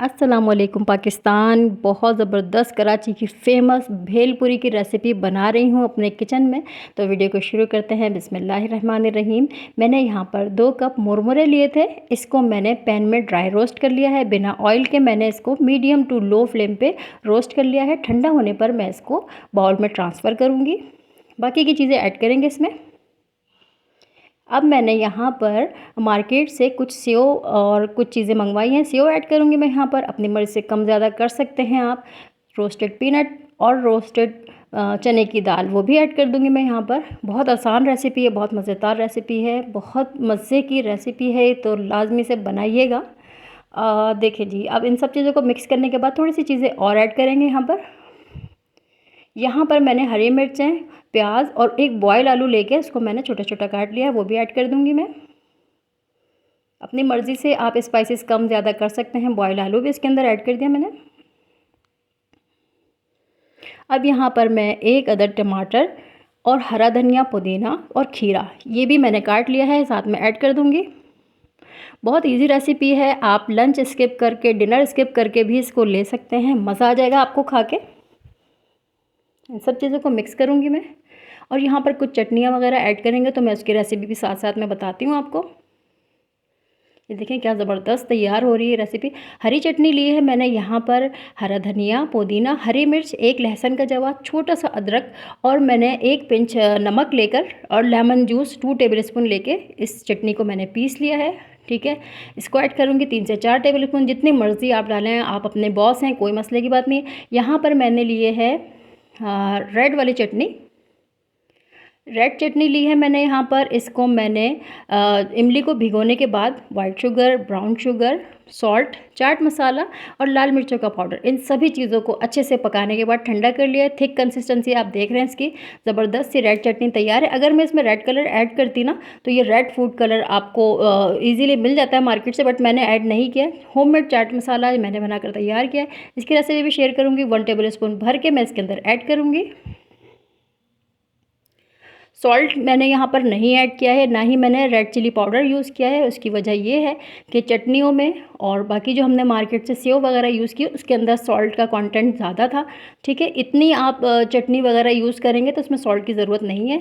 अस्सलामुअलैकुम पाकिस्तान। बहुत ज़बरदस्त कराची की फ़ेमस भेलपुरी की रेसिपी बना रही हूँ अपने किचन में। तो वीडियो को शुरू करते हैं। बिस्मिल्लाहिर्रहमानिर्रहीम। मैंने यहाँ पर 2 कप मुरमुरे लिए थे। इसको मैंने पैन में ड्राई रोस्ट कर लिया है बिना ऑयल के। मैंने इसको मीडियम टू लो फ्लेम पे रोस्ट कर लिया है। ठंडा होने पर मैं इसको बाउल में ट्रांसफ़र करूँगी। बाकी की चीज़ें ऐड करेंगे इसमें। अब मैंने यहाँ पर मार्केट से कुछ सेव और कुछ चीज़ें मंगवाई हैं। सेव ऐड करूँगी मैं यहाँ पर, अपनी मर्ज़ी से कम ज़्यादा कर सकते हैं आप। रोस्टेड पीनट और रोस्टेड चने की दाल वो भी ऐड कर दूँगी मैं यहाँ पर। बहुत आसान रेसिपी है, बहुत मज़ेदार रेसिपी है, बहुत मज़े की रेसिपी है, तो लाजमी से बनाइएगा। देखिए जी, अब इन सब चीज़ों को मिक्स करने के बाद थोड़ी सी चीज़ें और ऐड करेंगे यहाँ पर मैंने हरी मिर्चें, प्याज और एक बॉयल आलू लेके उसको मैंने छोटा छोटा काट लिया है, वो भी ऐड कर दूंगी मैं। अपनी मर्ज़ी से आप स्पाइसेस कम ज़्यादा कर सकते हैं। बॉयल आलू भी इसके अंदर ऐड कर दिया मैंने। अब यहाँ पर मैं 1 अदद टमाटर और हरा धनिया, पुदीना और खीरा ये भी मैंने काट लिया है, साथ में ऐड कर दूँगी। बहुत इजी रेसिपी है, आप लंच स्किप करके, डिनर स्किप करके भी इसको ले सकते हैं। मज़ा आ जाएगा आपको खा के। इन सब चीज़ों को मिक्स करूँगी मैं। और यहाँ पर कुछ चटनियाँ वगैरह ऐड करेंगे तो मैं उसकी रेसिपी भी साथ साथ में बताती हूँ आपको। ये देखें क्या ज़बरदस्त तैयार हो रही है रेसिपी। हरी चटनी ली है मैंने यहाँ पर, हरा धनिया, पुदीना, हरी मिर्च, 1 लहसुन का जवा, छोटा सा अदरक और मैंने 1 पिंच नमक लेकर और लेमन जूस 2 टेबलस्पून लेके इस चटनी को मैंने पीस लिया है। ठीक है, इसको ऐड करूँगी 3 से 4 टेबलस्पून, जितनी मर्ज़ी आप डालें, आप अपने बॉस हैं, कोई मसले की बात नहीं है। यहाँ पर मैंने लिए है रेड वाली चटनी, रेड चटनी ली है मैंने यहाँ पर। इसको मैंने इमली को भिगोने के बाद white sugar, brown sugar, salt, चाट मसाला और लाल मिर्चों का पाउडर, इन सभी चीज़ों को अच्छे से पकाने के बाद ठंडा कर लिया है। थिक कंसिस्टेंसी आप देख रहे हैं इसकी। ज़बरदस्त सी रेड चटनी तैयार है। अगर मैं इसमें रेड कलर ऐड करती ना तो ये रेड फूड कलर आपको ईज़िली मिल जाता है मार्केट से, बट मैंने ऐड नहीं किया। होममेड चाट मसाला मैंने बनाकर तैयार किया है। इसकी रेसिपी भी शेयर करूँगी। 1 टेबलस्पून भर के मैं इसके अंदर ऐड करूँगी। सॉल्ट मैंने यहाँ पर नहीं ऐड किया है, ना ही मैंने रेड चिली पाउडर यूज़ किया है। उसकी वजह ये है कि चटनियों में और बाकी जो हमने मार्केट से सेव वगैरह यूज़ की उसके अंदर सॉल्ट का कंटेंट ज़्यादा था। ठीक है, इतनी आप चटनी वगैरह यूज़ करेंगे तो उसमें सॉल्ट की ज़रूरत नहीं है।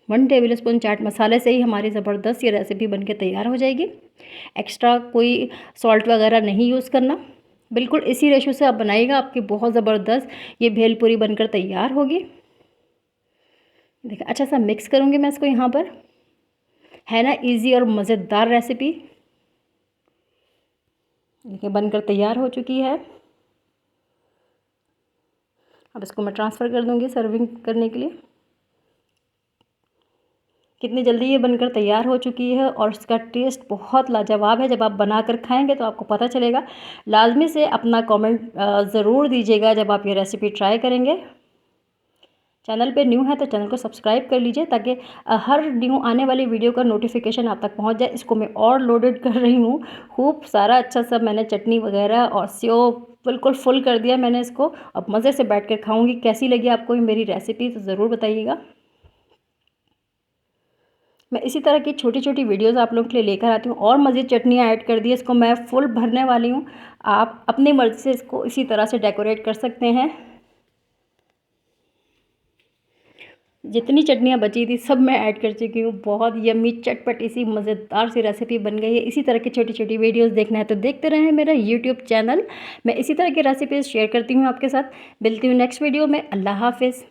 1 टेबलस्पून चाट मसाले से ही हमारी ज़बरदस्त ये रेसिपी बन के तैयार हो जाएगी। एक्स्ट्रा कोई सॉल्ट वगैरह नहीं यूज़ करना। बिल्कुल इसी रेशो से आप बनाइएगा, आपकी बहुत ज़बरदस्त ये भेलपुरी बनकर तैयार होगी। देखिए अच्छा सा मिक्स करूँगी मैं इसको यहाँ पर। है ना इजी और मज़ेदार रेसिपी। देखिए बनकर तैयार हो चुकी है। अब इसको मैं ट्रांसफ़र कर दूँगी सर्विंग करने के लिए। कितनी जल्दी ये बनकर तैयार हो चुकी है और इसका टेस्ट बहुत लाजवाब है। जब आप बनाकर खाएंगे तो आपको पता चलेगा। लाजमी से अपना कमेंट ज़रूर दीजिएगा जब आप ये रेसिपी ट्राई करेंगे। चैनल पे न्यू है तो चैनल को सब्सक्राइब कर लीजिए ताकि हर न्यू आने वाली वीडियो का नोटिफिकेशन आप तक पहुंच जाए। इसको मैं और लोडेड कर रही हूँ, खूब सारा अच्छा सा मैंने चटनी वगैरह और सेव बिल्कुल फुल कर दिया मैंने इसको। अब मज़े से बैठ कर खाऊँगी। कैसी लगी आपको मेरी रेसिपी तो ज़रूर बताइएगा। मैं इसी तरह की छोटी छोटी वीडियोस आप लोगों के लिए लेकर आती हूँ। और मज़ीद चटनियाँ ऐड कर दी, इसको मैं फुल भरने वाली हूँ। आप अपनी मर्ज़ी से इसको इसी तरह से डेकोरेट कर सकते हैं। जितनी चटनियाँ बची थी सब मैं ऐड कर चुकी हूँ। बहुत यम्मी चटपटी सी मज़ेदार सी रेसिपी बन गई है। इसी तरह की छोटी छोटी वीडियोस देखना है तो देखते रहें मेरा यूट्यूब चैनल। मैं इसी तरह की रेसिपीज़ शेयर करती हूँ आपके साथ। मिलती हूँ नेक्स्ट वीडियो में। अल्लाह हाफ़िज़।